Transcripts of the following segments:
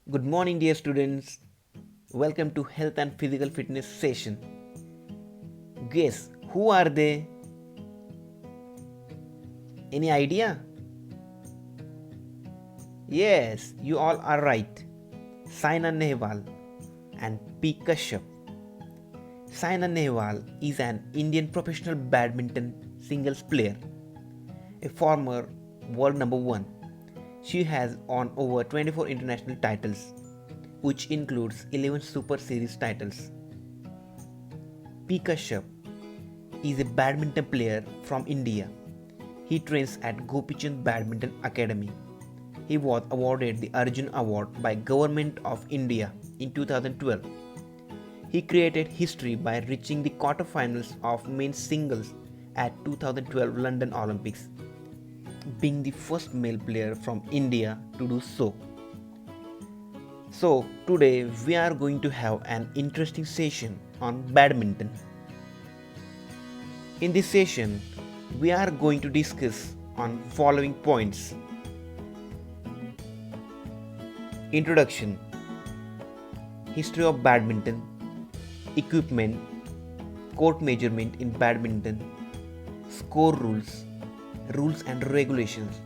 Good morning, dear students. Welcome to Health and Physical Fitness session. Guess who are they? Any idea? Yes, you all are right. Saina Nehwal and P. Kashyap. Saina Nehwal is an Indian professional badminton singles player, a former world number one. She has won over 24 international titles, which includes 11 Super Series titles. P. Kashyap is a badminton player from India. He trains at Gopichand Badminton Academy. He was awarded the Arjun Award by Government of India in 2012. He created history by reaching the quarterfinals of men's singles at 2012 London Olympics, being the first male player from India to do so. So, today we are going to have an interesting session on badminton. In this session, we are going to discuss on following points. Introduction, history of badminton, equipment, court measurement in badminton, score rules, rules and regulations.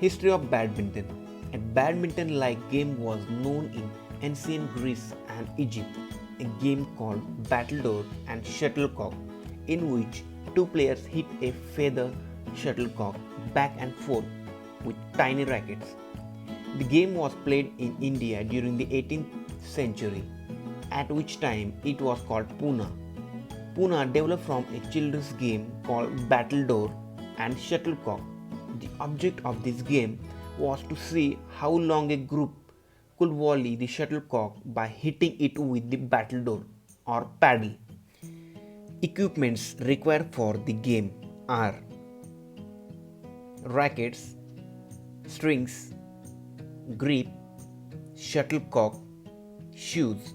History of badminton. A badminton-like game was known in ancient Greece and Egypt, a game called battledore and shuttlecock, in which two players hit a feather shuttlecock back and forth with tiny rackets. The game was played in India during the 18th century, at which time it was called Puna. Puna developed from a children's game called battledore and shuttlecock. The object of this game was to see how long a group could volley the shuttlecock by hitting it with the battledore or paddle. Equipments required for the game are rackets, strings, grip, shuttlecock, shoes.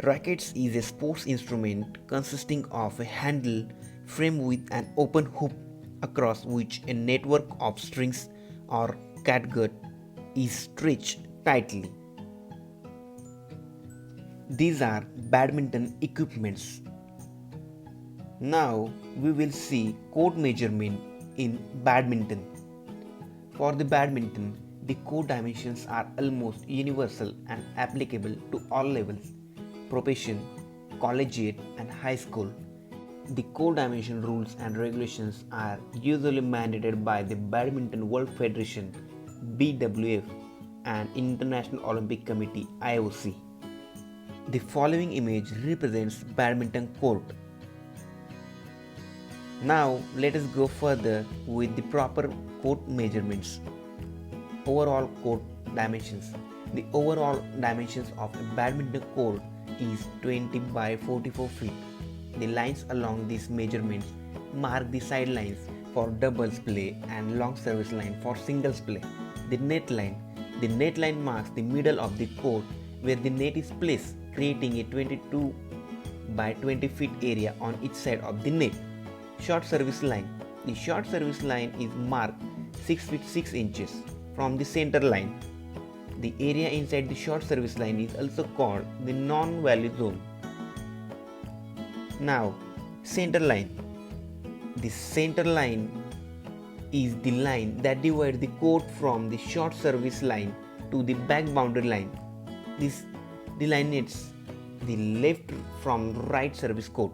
Rackets is a sports instrument consisting of a handle frame with an open hoop across which a network of strings or catgut is stretched tightly. These are badminton equipments. Now we will see court measurement in badminton. For the badminton, the court dimensions are almost universal and applicable to all levels, profession, collegiate and high school. The core dimension rules and regulations are usually mandated by the Badminton World Federation (BWF) and International Olympic Committee (IOC). The following image represents badminton court. Now let us go further with the proper court measurements. Overall court dimensions. The overall dimensions of a badminton court is 20 by 44 feet. The lines along these measurements mark the sidelines for doubles play and long service line for singles play. The net line marks the middle of the court where the net is placed, creating a 22 by 20 feet area on each side of the net. Short service line. The short service line is marked 6 feet 6 inches from the center line. The area inside the short service line is also called the non-value zone. Now, center line. The center line is the line that divides the court from the short service line to the back boundary line. This delineates the left from right service court.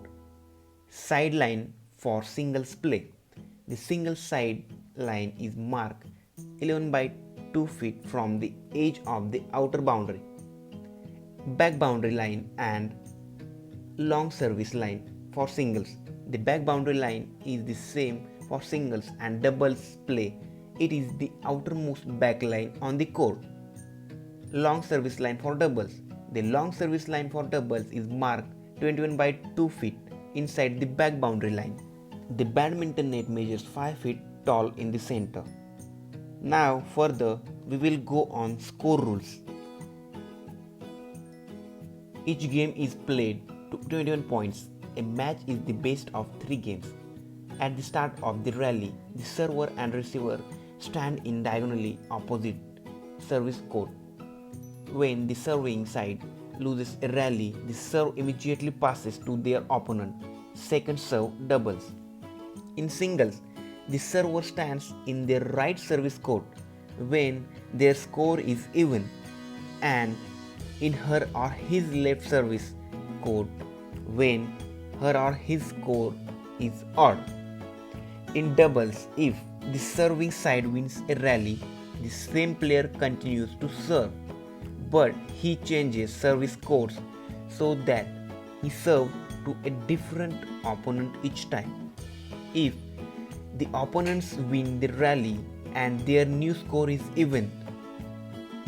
Side line for singles play. The single side line is marked 11 by 2 feet from the edge of the outer boundary. Back boundary line and long service line for singles. The back boundary line is the same for singles and doubles play. It is the outermost back line on the court. Long service line for doubles. The long service line for doubles is marked 21 by 2 feet inside the back boundary line. The badminton net measures 5 feet tall in the center. Now further we will go on score rules. Each game is played to 21 points. A match is the best of 3 games. At the start of the rally, the server and receiver stand in diagonally opposite service court. When the serving side loses a rally, the serve immediately passes to their opponent. Second serve doubles. In singles, the server stands in their right service court when their score is even, and in her or his left service court when her or his score is odd. In doubles, if the serving side wins a rally, the same player continues to serve, but he changes service courts so that he serves to a different opponent each time. If the opponents win the rally and their new score is even,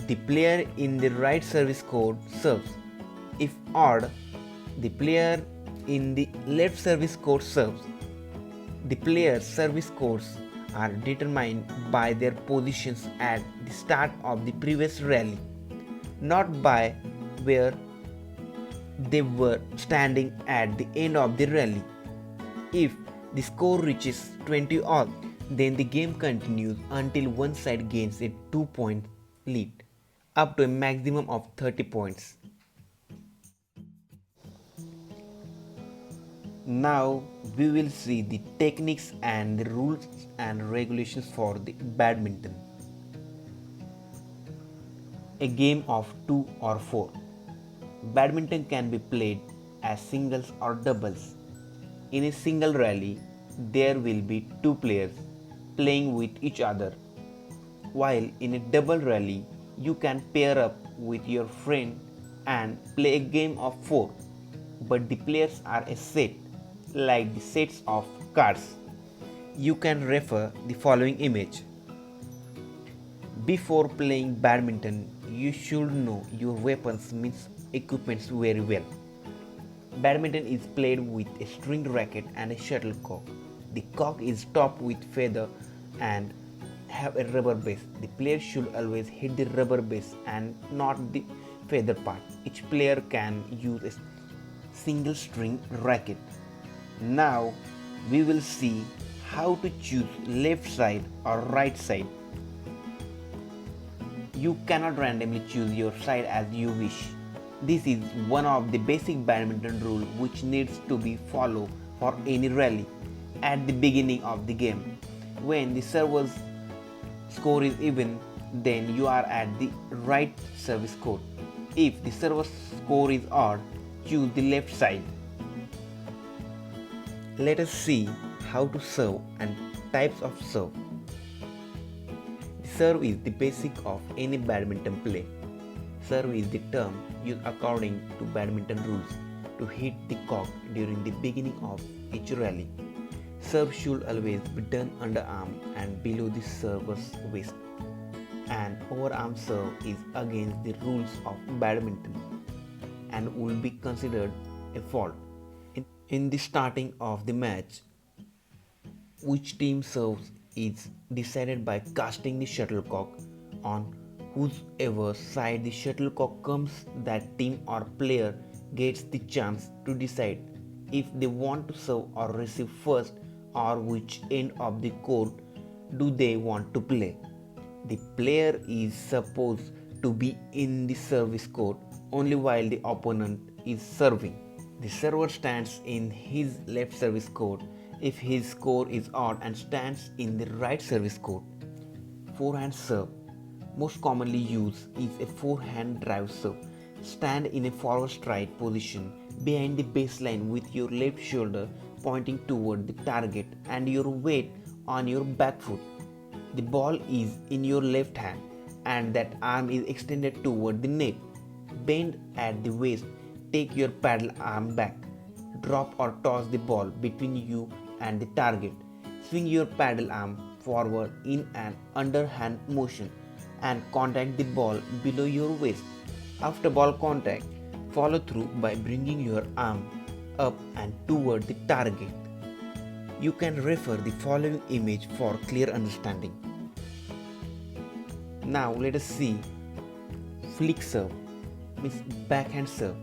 the player in the right service court serves. If odd, the player in the left service court serves. The players' service courts are determined by their positions at the start of the previous rally, not by where they were standing at the end of the rally. If the score reaches 20 all, then the game continues until one side gains a 2-point lead, up to a maximum of 30 points. Now we will see the techniques and the rules and regulations for the badminton. A game of 2 or 4. Badminton can be played as singles or doubles. In a single rally, there will be 2 players playing with each other, while in a double rally, you can pair up with your friend and play a game of 4, but the players are a set, like the sets of cards. You can refer the following image. Before playing badminton, you should know your weapons means equipments very well. Badminton is played with a stringed racket and a shuttlecock. The cock is topped with feather and have a rubber base. The player should always hit the rubber base and not the feather part. Each player can use a single string racket. Now we will see how to choose left side or right side. You cannot randomly choose your side as you wish. This is one of the basic badminton rules which needs to be followed for any rally. At the beginning of the game, when the server's score is even, then you are at the right service court. If the server's score is odd, choose the left side. Let us see how to serve and types of serve. The serve is the basic of any badminton play. Serve is the term used according to badminton rules to hit the cock during the beginning of each rally. Serve should always be done underarm and below the server's waist. An overarm serve is against the rules of badminton and will be considered a fault. In the starting of the match, which team serves is decided by casting the shuttlecock on whosever side the shuttlecock comes. That team or player gets the chance to decide if they want to serve or receive first, or which end of the court do they want to play. The player is supposed to be in the service court only while the opponent is serving. The server stands in his left service court if his score is odd and stands in the right service court. Forehand serve, most commonly used, is a forehand drive serve. Stand in a forward stride position behind the baseline with your left shoulder pointing toward the target and your weight on your back foot. The ball is in your left hand and that arm is extended toward the net. Bend at the waist. Take your paddle arm back. Drop or toss the ball between you and the target. Swing your paddle arm forward in an underhand motion and contact the ball below your waist. After ball contact, follow through by bringing your arm up and toward the target. You can refer the following image for clear understanding. Now let us see flick serve, means backhand serve.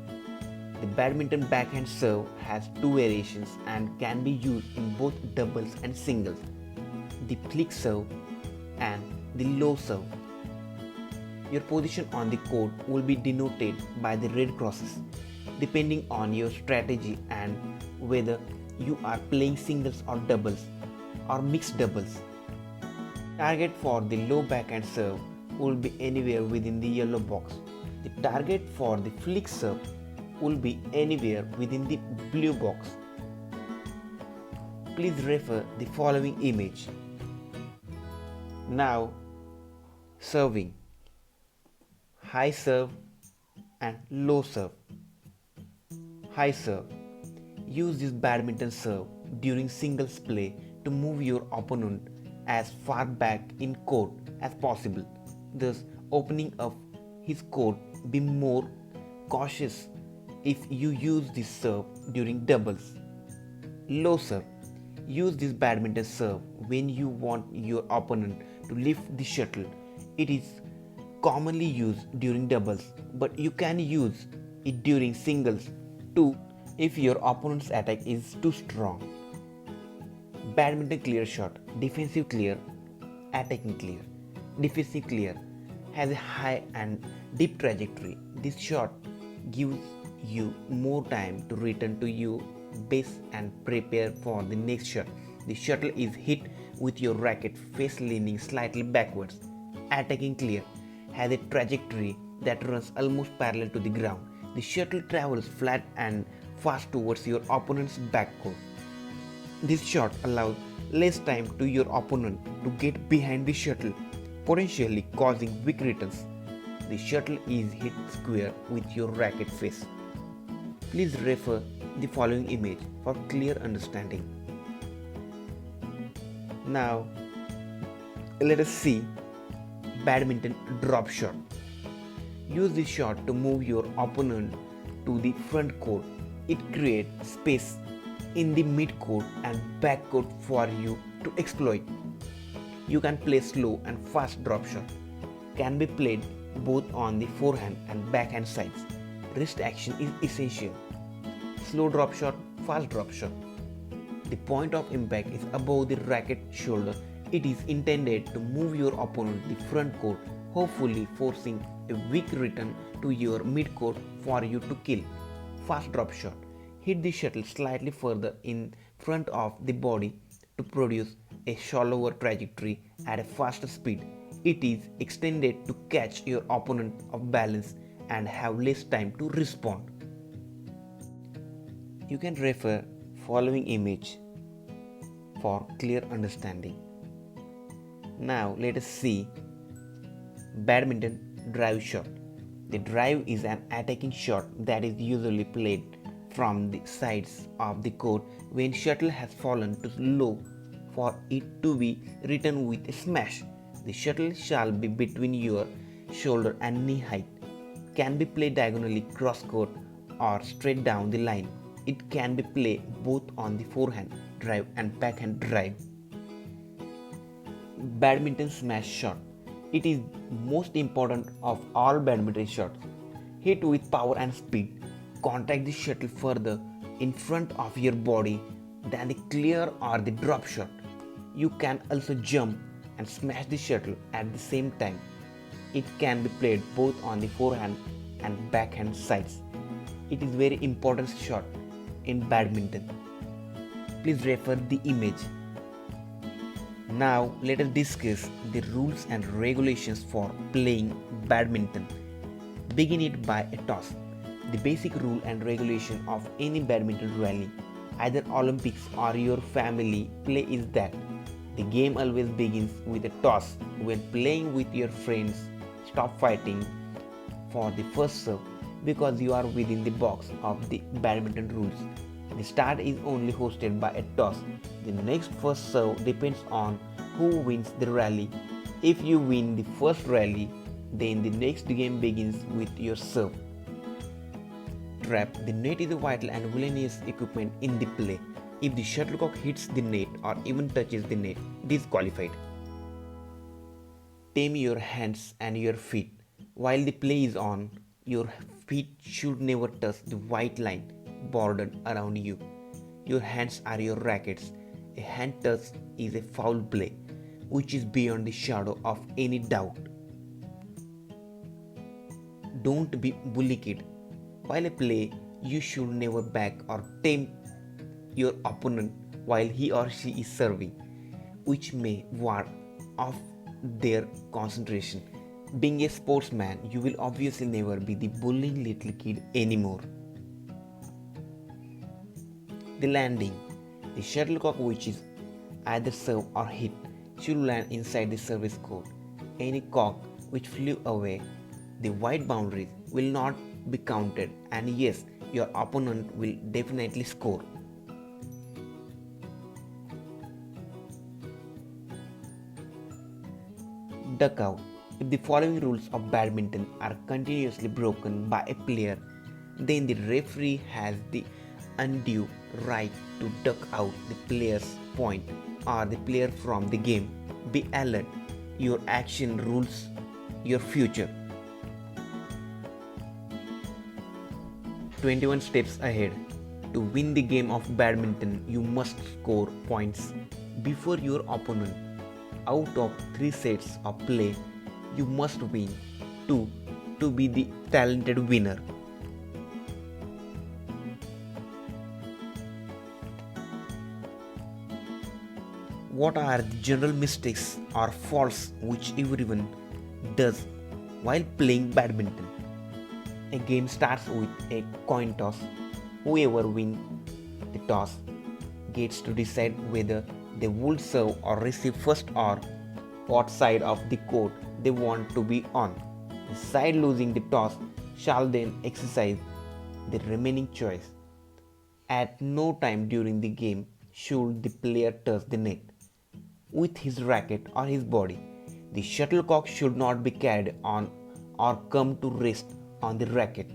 The badminton backhand serve has two variations and can be used in both doubles and singles: the flick serve and the low serve. Your position on the court will be denoted by the red crosses, depending on your strategy and whether you are playing singles or doubles or mixed doubles. Target for the low backhand serve will be anywhere within the yellow box. The target for the flick serve will be anywhere within the blue box. Please refer the following image. Now, serving: high serve and low serve. High serve: use this badminton serve during singles play to move your opponent as far back in court as possible, thus opening up his court. Be more cautious if you use this serve during doubles. Low serve: use this badminton serve when you want your opponent to lift the shuttle. It is commonly used during doubles, but you can use it during singles too if your opponent's attack is too strong. Badminton clear shot: defensive clear, attacking clear. Defensive clear has a high and deep trajectory. This shot gives you more time to return to your base and prepare for the next shot. The shuttle is hit with your racket face leaning slightly backwards. Attacking clear has a trajectory that runs almost parallel to the ground. The shuttle travels flat and fast towards your opponent's backcourt. This shot allows less time to your opponent to get behind the shuttle, potentially causing weak returns. The shuttle is hit square with your racket face. Please refer the following image for clear understanding. Now, let us see badminton drop shot. Use this shot to move your opponent to the front court. It creates space in the mid court and back court for you to exploit. You can play slow and fast drop shot. Can be played both on the forehand and backhand sides. Wrist action is essential. Slow drop shot, fast drop shot. The point of impact is above the racket shoulder. It is intended to move your opponent to the front court, hopefully forcing a weak return to your mid court for you to kill. Fast drop shot: hit the shuttle slightly further in front of the body to produce a shallower trajectory at a faster speed. It is extended to catch your opponent off balance and have less time to respond. You can refer following image for clear understanding. Now let us see badminton drive shot. The drive is an attacking shot that is usually played from the sides of the court when shuttle has fallen too low for it to be returned with a smash. The shuttle shall be between your shoulder and knee height. Can be played diagonally cross court or straight down the line. It can be played both on the forehand drive and backhand drive. Badminton smash shot. It is most important of all badminton shots. Hit with power and speed. Contact the shuttle further in front of your body than the clear or the drop shot. You can also jump and smash the shuttle at the same time. It can be played both on the forehand and backhand sides. It is very important shot in badminton. Please refer the image. Now let us discuss the rules and regulations for playing badminton. Begin it by a toss. The basic rule and regulation of any badminton rally, either Olympics or your family play, is that the game always begins with a toss. When playing with your friends, stop fighting for the first serve because you are within the box of the badminton rules. The start is only hosted by a toss. The next first serve depends on who wins the rally. If you win the first rally, then the next game begins with your serve. Trap. The net is a vital and villainous equipment in the play. If the shuttlecock hits the net or even touches the net, disqualified. Tame your hands and your feet. While the play is on, Your feet should never touch the white line bordered around you. Your hands are your rackets. A hand touch is a foul play, which is beyond the shadow of any doubt. Don't be bully kid. While a play, you should never back or tempt your opponent while he or she is serving, which may ward off their concentration. Being a sportsman, you will obviously never be the bullying little kid anymore. The landing. The shuttlecock, which is either served or hit, should land inside the service court. Any cock which flew away the white boundaries will not be counted, and yes, your opponent will definitely score. Duck out. If the following rules of badminton are continuously broken by a player, then the referee has the undue right to duck out the player's point or the player from the game. Be alert. Your action rules your future. 21 steps ahead. To win the game of badminton, you must score points before your opponent. Out of 3 sets of play, you must win 2 to be the talented winner. What are the general mistakes or faults which everyone does while playing badminton? A game starts with a coin toss. Whoever wins the toss gets to decide whether they would serve or receive first or what side of the court they want to be on. The side losing the toss shall then exercise the remaining choice. At no time during the game should the player touch the net with his racket or his body. The shuttlecock should not be carried on or come to rest on the racket.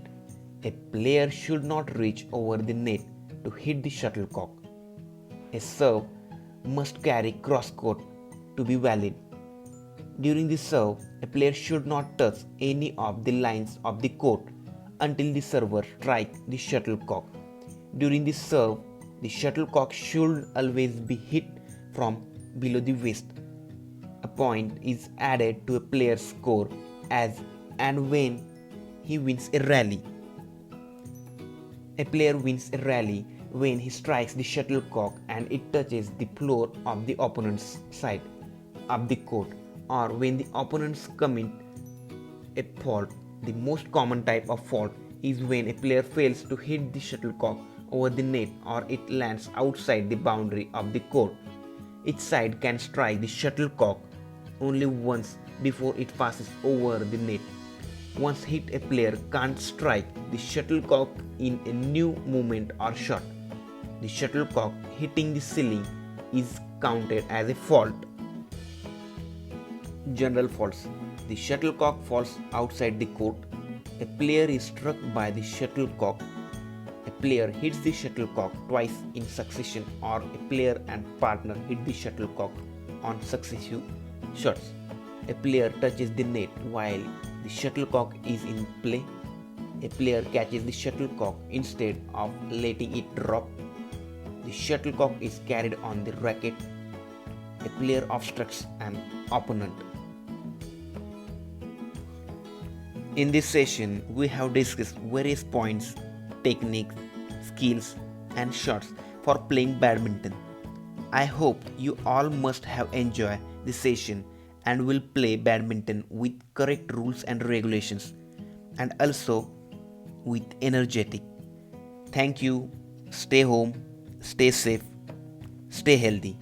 A player should not reach over the net to hit the shuttlecock. A serve must carry cross court to be valid. During the serve, a player should not touch any of the lines of the court until the server strikes the shuttlecock. During the serve, the shuttlecock should always be hit from below the waist. A point is added to a player's score as and when he wins a rally. A player wins a rally when he strikes the shuttlecock and it touches the floor of the opponent's side of the court, or when the opponents commit a fault. The most common type of fault is when a player fails to hit the shuttlecock over the net or it lands outside the boundary of the court. Each side can strike the shuttlecock only once before it passes over the net. Once hit, a player can't strike the shuttlecock in a new movement or shot. The shuttlecock hitting the ceiling is counted as a fault. General faults. The shuttlecock falls outside the court. A player is struck by the shuttlecock. A player hits the shuttlecock twice in succession, or a player and partner hit the shuttlecock on successive shots. A player touches the net while the shuttlecock is in play. A player catches the shuttlecock instead of letting it drop. The shuttlecock is carried on the racket. A player obstructs an opponent. In this session, we have discussed various points, techniques, skills, and shots for playing badminton. I hope you all must have enjoyed the session and will play badminton with correct rules and regulations, and also with energetic. Thank you. Stay home, stay safe, stay healthy.